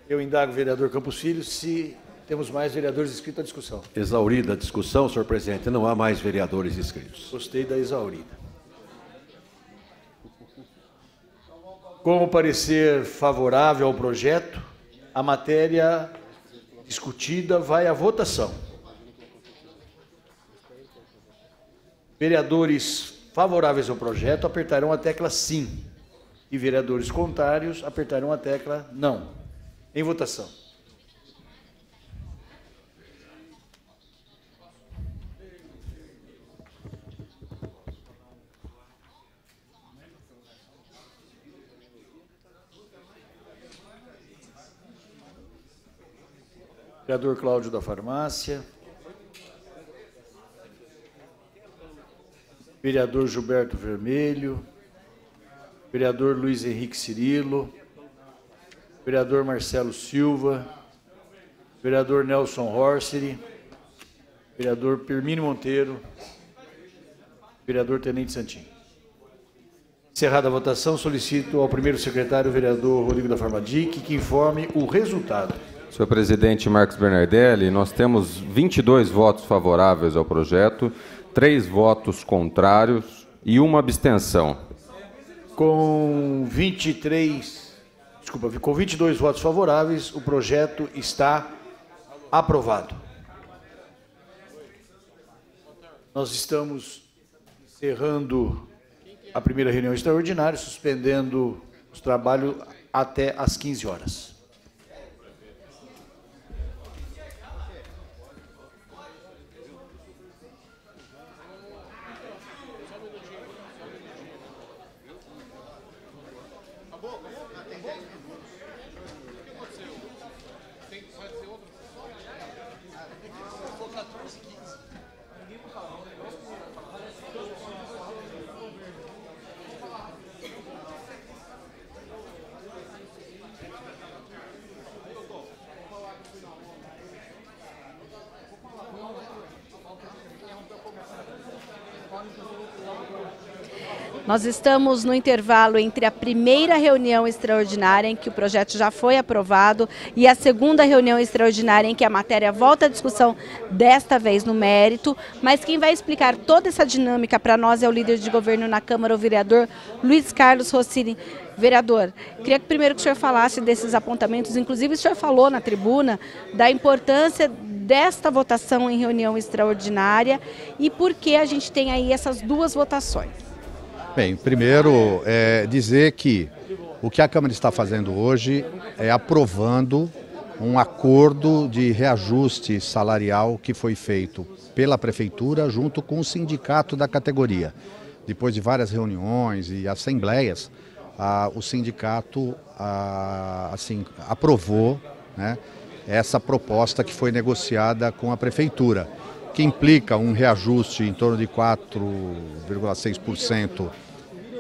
Eu indago o vereador Campos Filho se temos mais vereadores inscritos à discussão. Exaurida a discussão, senhor presidente, não há mais vereadores inscritos. Gostei da exaurida. Com o parecer favorável ao projeto, a matéria discutida vai à votação. Vereadores favoráveis ao projeto apertarão a tecla sim e vereadores contrários apertarão a tecla não. Em votação. Vereador Cláudio da Farmácia. Vereador Gilberto Vermelho. Vereador Luiz Henrique Cirilo. Vereador Marcelo Silva. Vereador Nelson Horseri. Vereador Permínio Monteiro. Vereador Tenente Santim. Encerrada a votação, solicito ao primeiro secretário, o vereador Rodrigo da Farmadic, que informe o resultado. Senhor presidente Marcos Bernardelli, nós temos 22 votos favoráveis ao projeto, 3 votos contrários e 1 abstenção. Com 22 votos favoráveis, o projeto está aprovado. Nós estamos encerrando a primeira reunião extraordinária, suspendendo os trabalhos até às 15 horas. Nós estamos no intervalo entre a primeira reunião extraordinária, em que o projeto já foi aprovado, e a segunda reunião extraordinária, em que a matéria volta à discussão, desta vez no mérito. Mas quem vai explicar toda essa dinâmica para nós é o líder de governo na Câmara, o vereador Luiz Carlos Rossini. Vereador, queria que primeiro que o senhor falasse desses apontamentos, inclusive o senhor falou na tribuna da importância desta votação em reunião extraordinária e por que a gente tem aí essas duas votações. Bem, primeiro dizer que o que a Câmara está fazendo hoje é aprovando um acordo de reajuste salarial que foi feito pela Prefeitura junto com o sindicato da categoria. Depois de várias reuniões e assembleias, o sindicato aprovou, né, essa proposta que foi negociada com a Prefeitura, que implica um reajuste em torno de 4,6%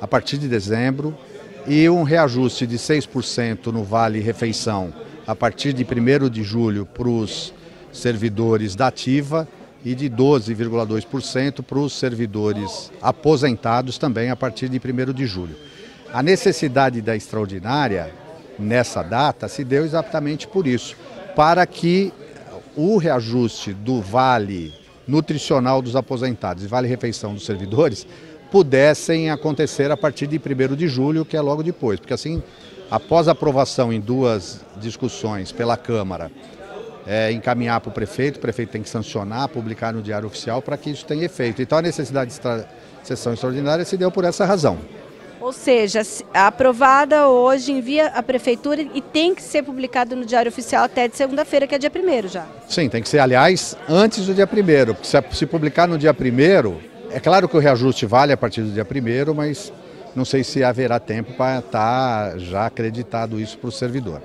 a partir de dezembro e um reajuste de 6% no Vale Refeição a partir de 1º de julho para os servidores da ativa e de 12,2% para os servidores aposentados também a partir de 1º de julho. A necessidade da extraordinária nessa data se deu exatamente por isso, para que o reajuste do Vale Nutricional dos aposentados e Vale Refeição dos servidores pudessem acontecer a partir de 1º de julho, que é logo depois, porque assim, após a aprovação em 2 discussões pela Câmara, encaminhar para o prefeito tem que sancionar, publicar no Diário Oficial para que isso tenha efeito. Então a necessidade de sessão extraordinária se deu por essa razão. Ou seja, aprovada hoje, envia a Prefeitura e tem que ser publicado no Diário Oficial até de segunda-feira, que é dia 1º já. Sim, tem que ser, aliás, antes do dia 1º, porque se publicar no dia 1º, é claro que o reajuste vale a partir do dia 1º, mas não sei se haverá tempo para estar já acreditado isso para o servidor.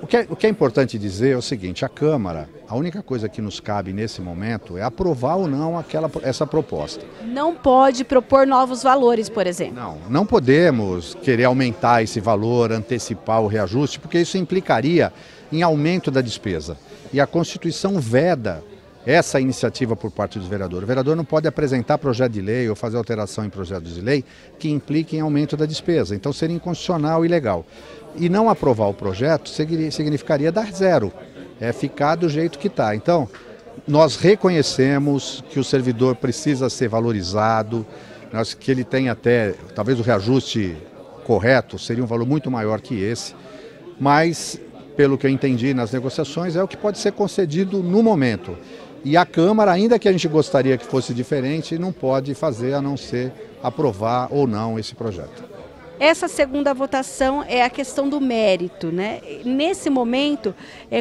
O que é importante dizer é o seguinte, a Câmara, a única coisa que nos cabe nesse momento é aprovar ou não essa proposta. Não pode propor novos valores, por exemplo? Não podemos querer aumentar esse valor, antecipar o reajuste, porque isso implicaria em aumento da despesa. E a Constituição veda essa iniciativa por parte dos vereadores. O vereador não pode apresentar projeto de lei ou fazer alteração em projetos de lei que impliquem em aumento da despesa. Então seria inconstitucional e ilegal. E não aprovar o projeto significaria dar zero, ficar do jeito que está. Então, nós reconhecemos que o servidor precisa ser valorizado, que ele tem até, talvez o reajuste correto seria um valor muito maior que esse, mas, pelo que eu entendi nas negociações, é o que pode ser concedido no momento. E a Câmara, ainda que a gente gostaria que fosse diferente, não pode fazer a não ser aprovar ou não esse projeto. Essa segunda votação é a questão do mérito, né? Nesse momento,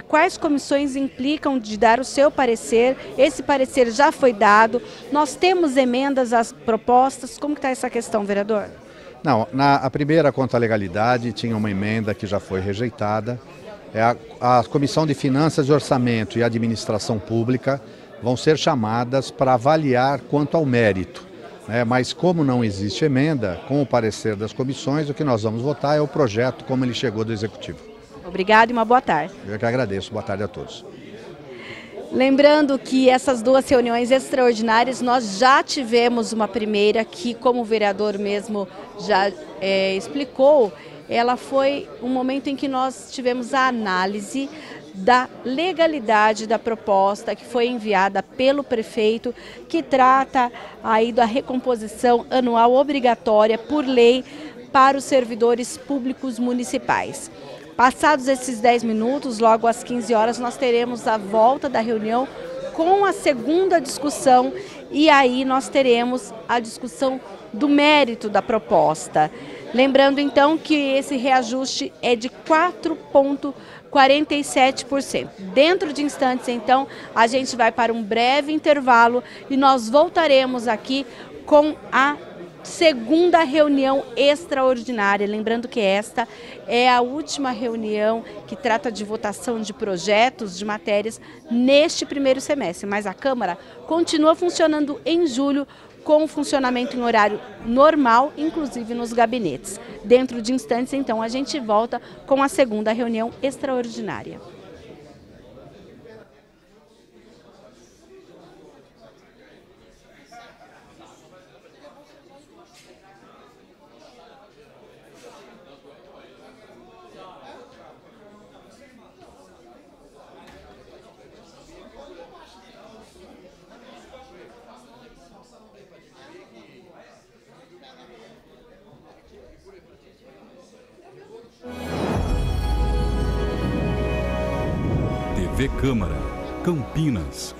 quais comissões implicam de dar o seu parecer? Esse parecer já foi dado. Nós temos emendas às propostas. Como está essa questão, vereador? Não, a primeira, quanto à legalidade, tinha uma emenda que já foi rejeitada. A Comissão de Finanças e Orçamento e Administração Pública vão ser chamadas para avaliar quanto ao mérito. Mas como não existe emenda, com o parecer das comissões, o que nós vamos votar é o projeto como ele chegou do Executivo. Obrigado e uma boa tarde. Eu que agradeço. Boa tarde a todos. Lembrando que essas duas reuniões extraordinárias, nós já tivemos uma primeira que, como o vereador mesmo já explicou, ela foi um momento em que nós tivemos a análise da legalidade da proposta que foi enviada pelo prefeito, que trata aí da recomposição anual obrigatória por lei para os servidores públicos municipais. Passados esses 10 minutos, logo às 15 horas, nós teremos a volta da reunião com a segunda discussão e aí nós teremos a discussão do mérito da proposta. Lembrando então que esse reajuste é de 4,47%. Dentro de instantes, então, a gente vai para um breve intervalo e nós voltaremos aqui com a segunda reunião extraordinária. Lembrando que esta é a última reunião que trata de votação de projetos, de matérias, neste primeiro semestre. Mas a Câmara continua funcionando em julho, com funcionamento em horário normal, inclusive nos gabinetes. Dentro de instantes, então, a gente volta com a segunda reunião extraordinária. TV Câmara, Campinas.